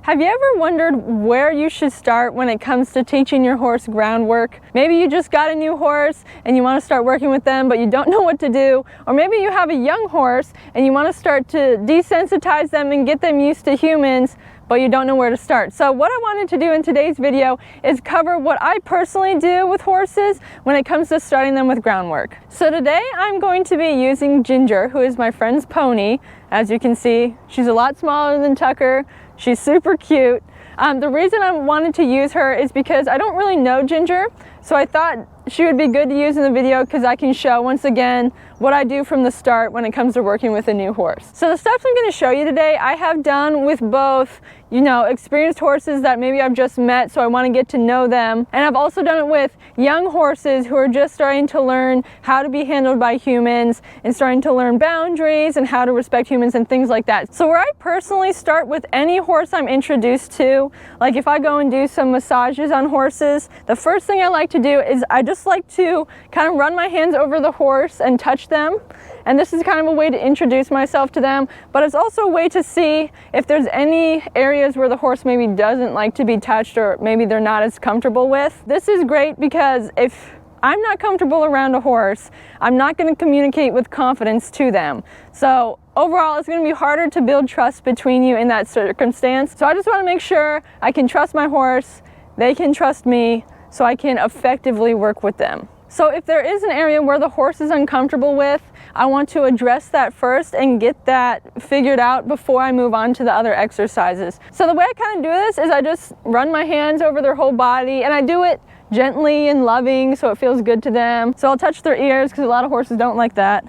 Have you ever wondered where you should start when it comes to teaching your horse groundwork? Maybe you just got a new horse and you want to start working with them, but you don't know what to do. Or maybe you have a young horse and you want to start to desensitize them and get them used to humans, but you don't know where to start. So what I wanted to do in today's video is cover what I personally do with horses when it comes to starting them with groundwork. So today I'm going to be using Ginger, who is my friend's pony. As you can see, she's a lot smaller than Tucker. She's super cute. The reason I wanted to use her is because I don't really know Ginger, so I thought she would be good to use in the video because I can show once again what I do from the start when it comes to working with a new horse. So the steps I'm going to show you today I have done with both, experienced horses that maybe I've just met, so I want to get to know them, and I've also done it with young horses who are just starting to learn how to be handled by humans and starting to learn boundaries and how to respect humans and things like that. So where I personally start with any horse I'm introduced to, like if I go and do some massages on horses, the first thing I like to do is I just like to kind of run my hands over the horse and touch them. And this is kind of a way to introduce myself to them, but it's also a way to see if there's any areas where the horse maybe doesn't like to be touched or maybe they're not as comfortable with. This is great because if I'm not comfortable around a horse, I'm not going to communicate with confidence to them. So overall, it's going to be harder to build trust between you in that circumstance. So I just want to make sure I can trust my horse, they can trust me, so I can effectively work with them. So if there is an area where the horse is uncomfortable with, I want to address that first and get that figured out before I move on to the other exercises. So the way I kind of do this is I just run my hands over their whole body, and I do it gently and loving so it feels good to them. So I'll touch their ears because a lot of horses don't like that.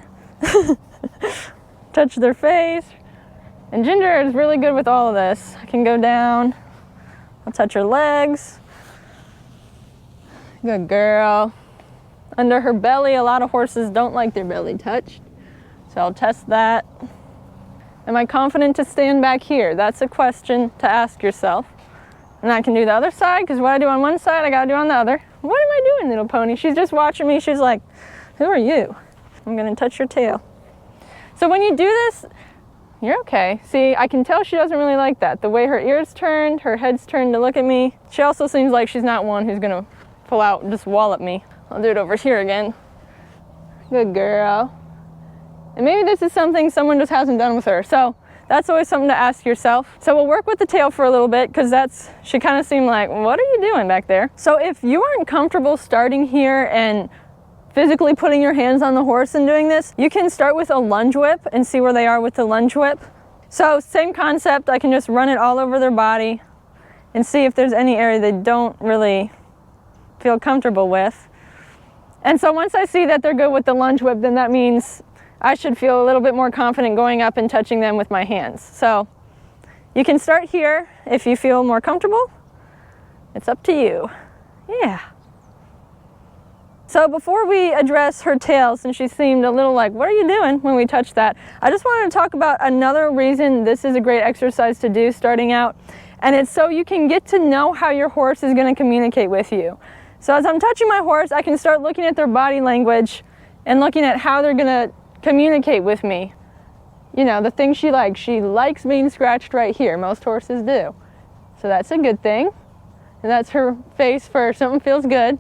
Touch their face. And Ginger is really good with all of this. I can go down. I'll touch her legs. Good girl. Under her belly, a lot of horses don't like their belly touched. So I'll test that. Am I confident to stand back here? That's a question to ask yourself. And I can do the other side, because what I do on one side, I gotta do on the other. What am I doing, little pony? She's just watching me. She's like, who are you? I'm gonna touch your tail. So when you do this, you're okay. See, I can tell she doesn't really like that. The way her ears turned, her head's turned to look at me. She also seems like she's not one who's gonna pull out and just wallop me. I'll do it over here again. Good girl. And maybe this is something someone just hasn't done with her. So that's always something to ask yourself. So we'll work with the tail for a little bit because she kind of seemed like, what are you doing back there? So if you aren't comfortable starting here and physically putting your hands on the horse and doing this, you can start with a lunge whip and see where they are with the lunge whip. So same concept, I can just run it all over their body and see if there's any area they don't really feel comfortable with. And so once I see that they're good with the lunge whip, then that means I should feel a little bit more confident going up and touching them with my hands. So you can start here if you feel more comfortable. It's up to you. Yeah. So before we address her tail, since she seemed a little like, what are you doing when we touched that? I just wanted to talk about another reason this is a great exercise to do starting out. And it's so you can get to know how your horse is going to communicate with you. So as I'm touching my horse, I can start looking at their body language and looking at how they're gonna communicate with me. The things she likes. She likes being scratched right here. Most horses do. So that's a good thing. And that's her face for something feels good.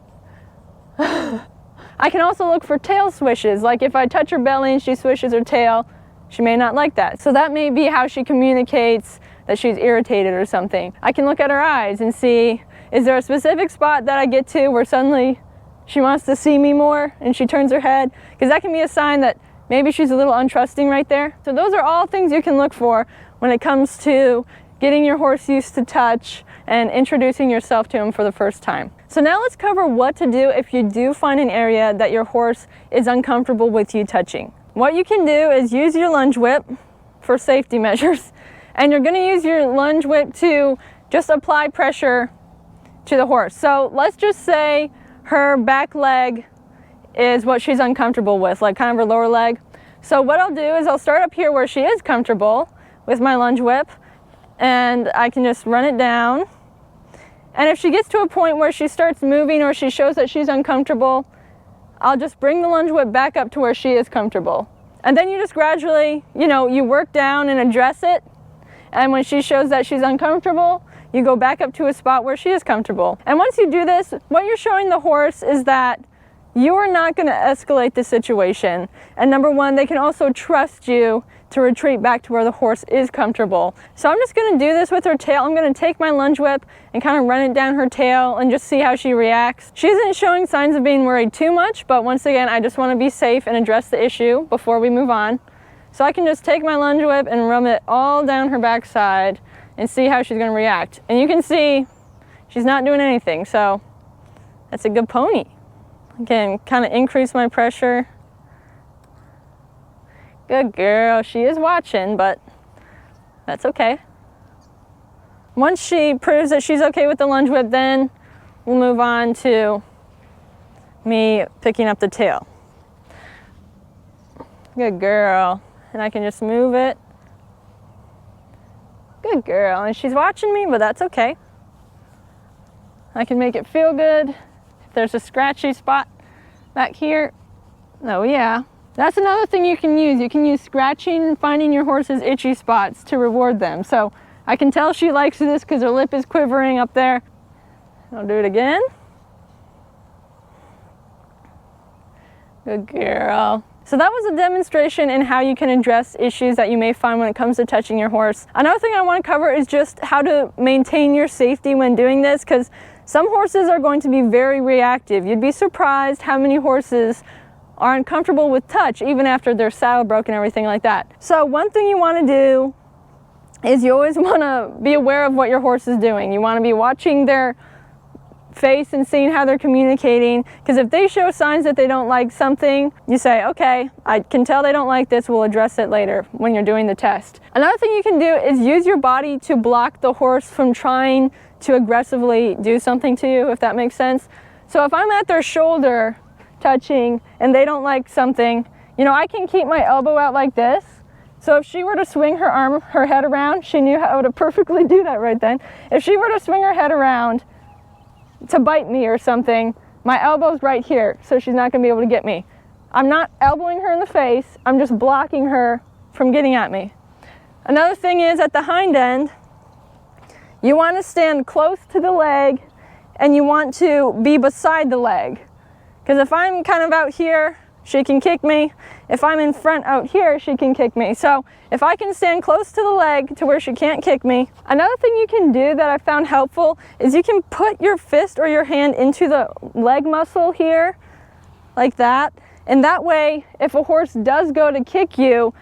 I can also look for tail swishes. Like if I touch her belly and she swishes her tail, she may not like that. So that may be how she communicates that she's irritated or something. I can look at her eyes and see, is there a specific spot that I get to where suddenly she wants to see me more and she turns her head? Because that can be a sign that maybe she's a little untrusting right there. So those are all things you can look for when it comes to getting your horse used to touch and introducing yourself to him for the first time. So now let's cover what to do if you do find an area that your horse is uncomfortable with you touching. What you can do is use your lunge whip for safety measures. And you're going to use your lunge whip to just apply pressure to the horse. So let's just say her back leg is what she's uncomfortable with, like kind of her lower leg. So what I'll do is I'll start up here where she is comfortable with my lunge whip, and I can just run it down. And if she gets to a point where she starts moving or she shows that she's uncomfortable, I'll just bring the lunge whip back up to where she is comfortable. And then you just gradually, you work down and address it. And when she shows that she's uncomfortable, you go back up to a spot where she is comfortable. And once you do this, what you're showing the horse is that you are not going to escalate the situation. And number one, they can also trust you to retreat back to where the horse is comfortable. So I'm just going to do this with her tail. I'm going to take my lunge whip and kind of run it down her tail and just see how she reacts. She isn't showing signs of being worried too much, but once again, I just want to be safe and address the issue before we move on. So I can just take my lunge whip and run it all down her backside and see how she's going to react. And you can see she's not doing anything, so that's a good pony. Again, kind of increase my pressure. Good girl. She is watching, but that's okay. Once she proves that she's okay with the lunge whip, then we'll move on to me picking up the tail. Good girl. And I can just move it. Good girl. And she's watching me, but that's okay. I can make it feel good. If there's a scratchy spot back here, oh yeah. That's another thing you can use. You can use scratching and finding your horse's itchy spots to reward them. So I can tell she likes this because her lip is quivering up there. I'll do it again. Good girl. So that was a demonstration in how you can address issues that you may find when it comes to touching your horse. Another thing I want to cover is just how to maintain your safety when doing this, because some horses are going to be very reactive. You'd be surprised how many horses are uncomfortable with touch even after their saddle broke and everything like that. So one thing you want to do is you always want to be aware of what your horse is doing. You want to be watching their face and seeing how they're communicating, because if they show signs that they don't like something, you say, okay, I can tell they don't like this, we'll address it later when you're doing the test. Another thing you can do is use your body to block the horse from trying to aggressively do something to you, if that makes sense. So if I'm at their shoulder touching and they don't like something, you know, I can keep my elbow out like this. So if she were to swing her head around, she knew how to perfectly do that right then. If she were to swing her head around to bite me or something, my elbow's right here, so she's not gonna be able to get me. I'm not elbowing her in the face, I'm just blocking her from getting at me. Another thing is, at the hind end, you want to stand close to the leg and you want to be beside the leg. Because if I'm kind of out here, she can kick me. If I'm in front out here, she can kick me. So if I can stand close to the leg to where she can't kick me. Another thing you can do that I found helpful is you can put your fist or your hand into the leg muscle here, like that. And that way, if a horse does go to kick you,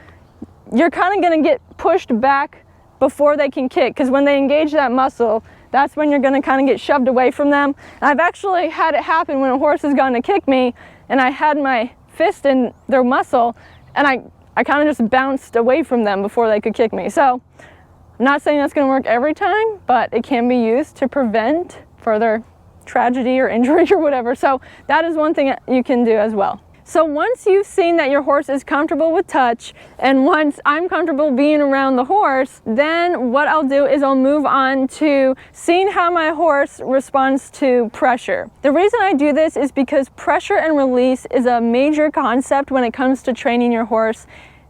you're kind of going to get pushed back before they can kick. Because when they engage that muscle, that's when you're going to kind of get shoved away from them. And I've actually had it happen when a horse has gone to kick me and I had my fist in their muscle and I kind of just bounced away from them before they could kick me. So I'm not saying that's going to work every time, but it can be used to prevent further tragedy or injury or whatever. So that is one thing you can do as well. So once you've seen that your horse is comfortable with touch, and once I'm comfortable being around the horse, then what I'll do is I'll move on to seeing how my horse responds to pressure. The reason I do this is because pressure and release is a major concept when it comes to training your horse.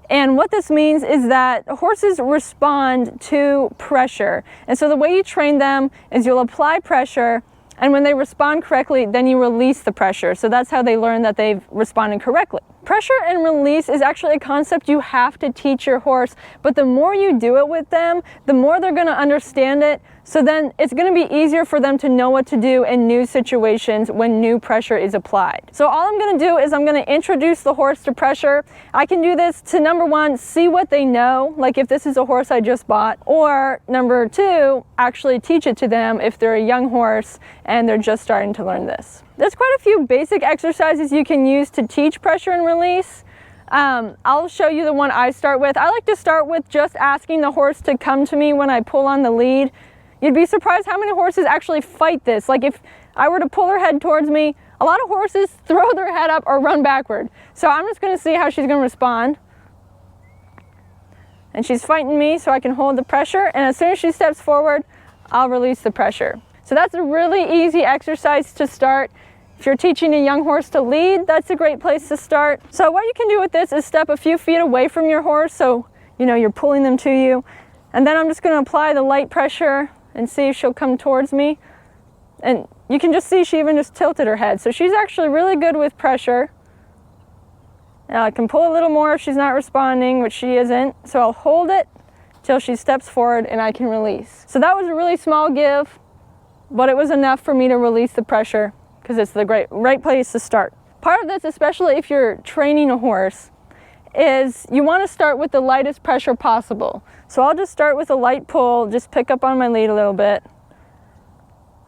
And what this means is that horses respond to pressure. And so the way you train them is you'll apply pressure, and when they respond correctly, then you release the pressure. So that's how they learn that they've responded correctly. Pressure and release is actually a concept you have to teach your horse, but the more you do it with them, the more they're going to understand it. So then it's going to be easier for them to know what to do in new situations when new pressure is applied. So all I'm going to do is I'm going to introduce the horse to pressure. I can do this to, number one, see what they know, like if this is a horse I just bought, or number two, actually teach it to them if they're a young horse and they're just starting to learn this. There's quite a few basic exercises you can use to teach pressure and release. I'll show you the one I start with. I like to start with just asking the horse to come to me when I pull on the lead. You'd be surprised how many horses actually fight this. Like if I were to pull her head towards me, a lot of horses throw their head up or run backward. So I'm just going to see how she's going to respond. And she's fighting me, so I can hold the pressure. And as soon as she steps forward, I'll release the pressure. So that's a really easy exercise to start. If you're teaching a young horse to lead, that's a great place to start. So what you can do with this is step a few feet away from your horse, so you know you're pulling them to you. And then I'm just going to apply the light pressure and see if she'll come towards me. And you can just see she even just tilted her head. So she's actually really good with pressure. Now I can pull a little more if she's not responding, which she isn't. So I'll hold it till she steps forward and I can release. So that was a really small give, but it was enough for me to release the pressure because it's the right place to start. Part of this, especially if you're training a horse, is you want to start with the lightest pressure possible. So I'll just start with a light pull, just pick up on my lead a little bit.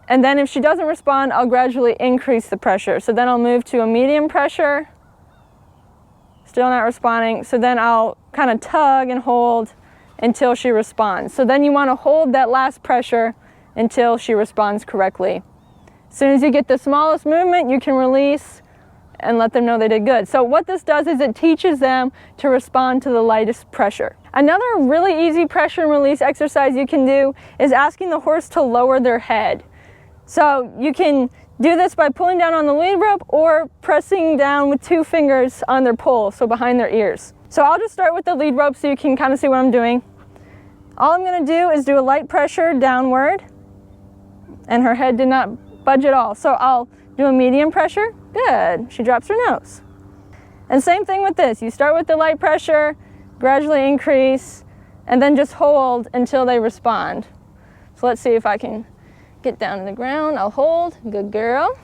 And then if she doesn't respond, I'll gradually increase the pressure. So then I'll move to a medium pressure. Still not responding. So then I'll kind of tug and hold until she responds. So then you want to hold that last pressure until she responds correctly. As soon as you get the smallest movement, you can release and let them know they did good. So what this does is it teaches them to respond to the lightest pressure. Another really easy pressure and release exercise you can do is asking the horse to lower their head. So you can do this by pulling down on the lead rope or pressing down with 2 fingers on their poll, so behind their ears. So I'll just start with the lead rope so you can kind of see what I'm doing. All I'm going to do is do a light pressure downward, and her head did not budge at all. So I'll do a medium pressure. Good. She drops her nose. And same thing with this. You start with the light pressure, gradually increase, and then just hold until they respond. So let's see if I can get down to the ground. I'll hold. Good girl.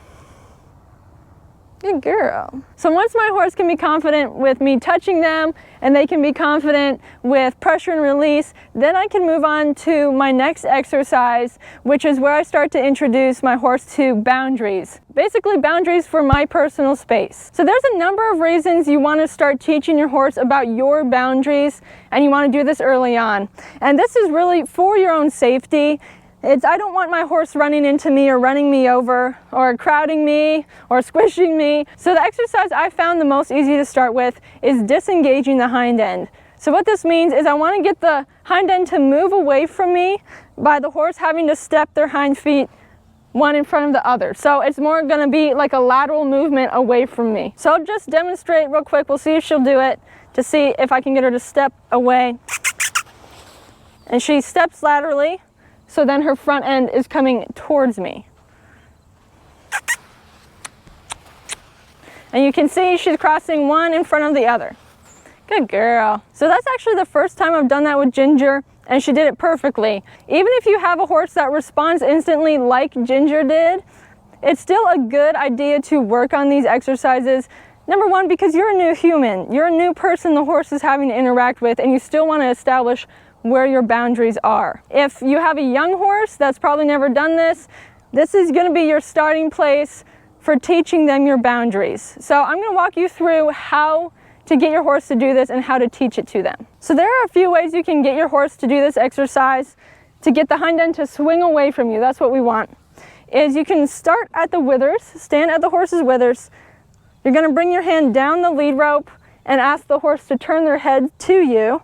Good girl. So once my horse can be confident with me touching them and they can be confident with pressure and release, then I can move on to my next exercise, which is where I start to introduce my horse to boundaries. Basically boundaries for my personal space. So there's a number of reasons you want to start teaching your horse about your boundaries, and you want to do this early on. And this is really for your own safety. I don't want my horse running into me or running me over or crowding me or squishing me. So the exercise I found the most easy to start with is disengaging the hind end. So what this means is I want to get the hind end to move away from me by the horse having to step their hind feet one in front of the other. So it's more going to be like a lateral movement away from me. So I'll just demonstrate real quick. We'll see if she'll do it to see if I can get her to step away. And she steps laterally. So then her front end is coming towards me. And you can see she's crossing one in front of the other. Good girl. So that's actually the first time I've done that with Ginger, and she did it perfectly. Even if you have a horse that responds instantly like Ginger did, it's still a good idea to work on these exercises. Number one, because you're a new human. You're a new person the horse is having to interact with, and you still want to establish where your boundaries are. If you have a young horse that's probably never done this, this is going to be your starting place for teaching them your boundaries. So I'm going to walk you through how to get your horse to do this and how to teach it to them. So there are a few ways you can get your horse to do this exercise to get the hind end to swing away from you. That's what we want. Is you can start at the withers, stand at the horse's withers. You're going to bring your hand down the lead rope and ask the horse to turn their head to you.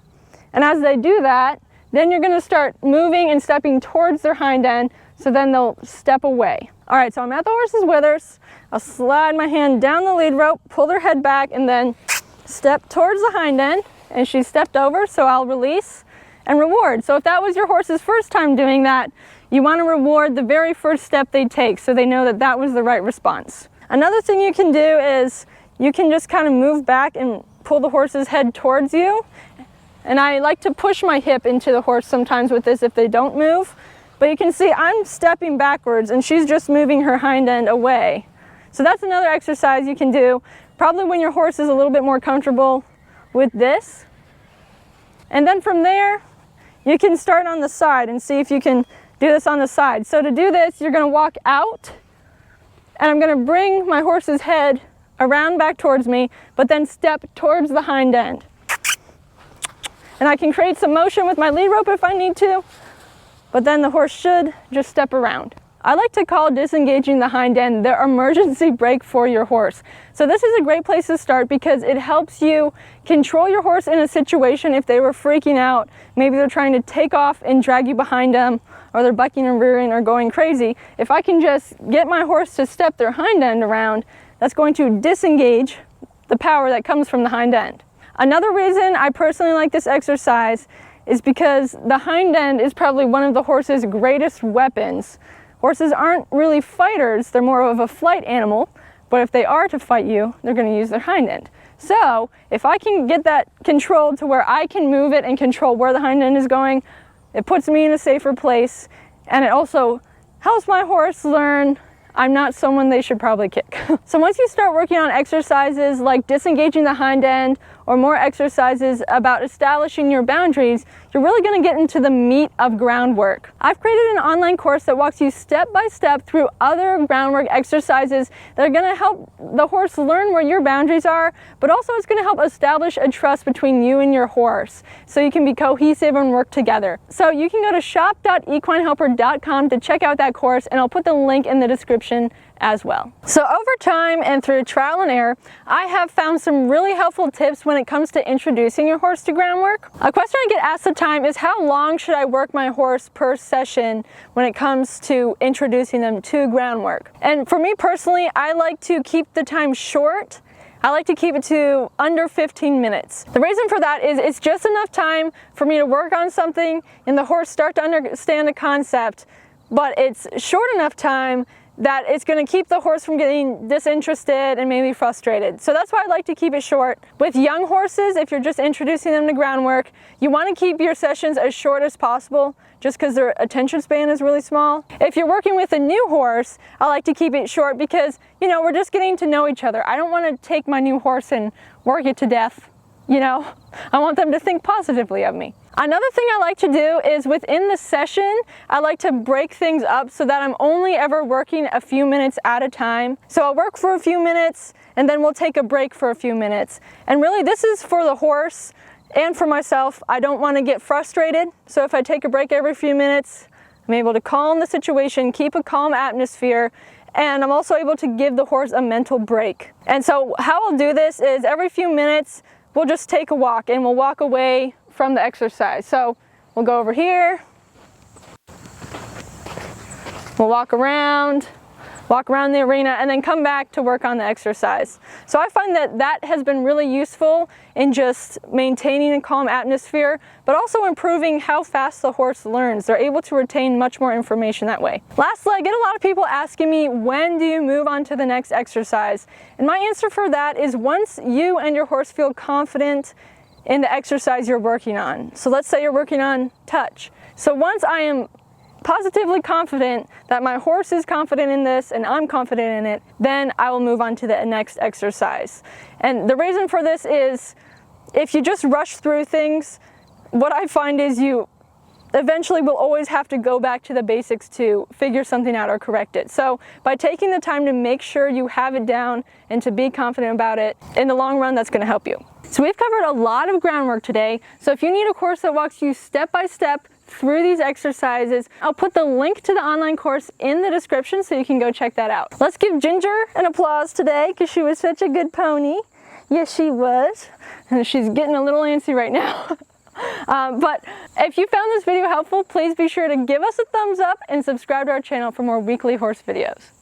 And as they do that, then you're going to start moving and stepping towards their hind end, so then they'll step away. All right, so I'm at the horse's withers. I'll slide my hand down the lead rope, pull their head back, and then step towards the hind end. And she stepped over, so I'll release and reward. So if that was your horse's first time doing that, you want to reward the very first step they take so they know that that was the right response. Another thing you can do is you can just kind of move back and pull the horse's head towards you. And I like to push my hip into the horse sometimes with this if they don't move. But you can see I'm stepping backwards and she's just moving her hind end away. So that's another exercise you can do, probably when your horse is a little bit more comfortable with this. And then from there, you can start on the side and see if you can do this on the side. So to do this, you're going to walk out, and I'm going to bring my horse's head around back towards me, but then step towards the hind end. And I can create some motion with my lead rope if I need to, but then the horse should just step around. I like to call disengaging the hind end the emergency brake for your horse. So this is a great place to start because it helps you control your horse in a situation if they were freaking out. Maybe they're trying to take off and drag you behind them, or they're bucking and rearing or going crazy. If I can just get my horse to step their hind end around, that's going to disengage the power that comes from the hind end. Another reason I personally like this exercise is because the hind end is probably one of the horse's greatest weapons. Horses aren't really fighters, they're more of a flight animal, but if they are to fight you, they're going to use their hind end. So if I can get that controlled to where I can move it and control where the hind end is going, it puts me in a safer place, and it also helps my horse learn I'm not someone they should probably kick. So once you start working on exercises like disengaging the hind end, or more exercises about establishing your boundaries, you're really going to get into the meat of groundwork. I've created an online course that walks you step by step through other groundwork exercises that are going to help the horse learn where your boundaries are, but also it's going to help establish a trust between you and your horse so you can be cohesive and work together. So you can go to shop.equinehelper.com to check out that course, and I'll put the link in the description as well. So over time and through trial and error, I have found some really helpful tips when it comes to introducing your horse to groundwork. A question I get asked at the time is, how long should I work my horse per session when it comes to introducing them to groundwork? And for me personally, I like to keep the time short. I like to keep it to under 15 minutes. The reason for that is it's just enough time for me to work on something and the horse start to understand the concept, but it's short enough time that it's going to keep the horse from getting disinterested and maybe frustrated. So that's why I like to keep it short. With young horses, if you're just introducing them to groundwork, you want to keep your sessions as short as possible just because their attention span is really small. If you're working with a new horse, I like to keep it short because, you know, we're just getting to know each other. I don't want to take my new horse and work it to death. You know, I want them to think positively of me. Another thing I like to do is within the session, I like to break things up so that I'm only ever working a few minutes at a time. So I'll work for a few minutes and then we'll take a break for a few minutes. And really this is for the horse and for myself. I don't want to get frustrated. So if I take a break every few minutes, I'm able to calm the situation, keep a calm atmosphere, and I'm also able to give the horse a mental break. And so how I'll do this is every few minutes, we'll just take a walk and we'll walk away from the exercise. So we'll go over here, we'll walk around the arena, and then come back to work on the exercise. So I find that that has been really useful in just maintaining a calm atmosphere, but also improving how fast the horse learns. They're able to retain much more information that way. Lastly, I get a lot of people asking me, when do you move on to the next exercise? And my answer for that is once you and your horse feel confident in the exercise you're working on. So let's say you're working on touch. So once I am positively confident that my horse is confident in this and I'm confident in it, then I will move on to the next exercise. And the reason for this is if you just rush through things, what I find is you eventually will always have to go back to the basics to figure something out or correct it. So by taking the time to make sure you have it down and to be confident about it, in the long run, that's going to help you. So we've covered a lot of groundwork today. So if you need a course that walks you step by step through these exercises, I'll put the link to the online course in the description so you can go check that out. Let's give Ginger an applause today because she was such a good pony. Yes, she was. And she's getting a little antsy right now. But if you found this video helpful, please be sure to give us a thumbs up and subscribe to our channel for more weekly horse videos.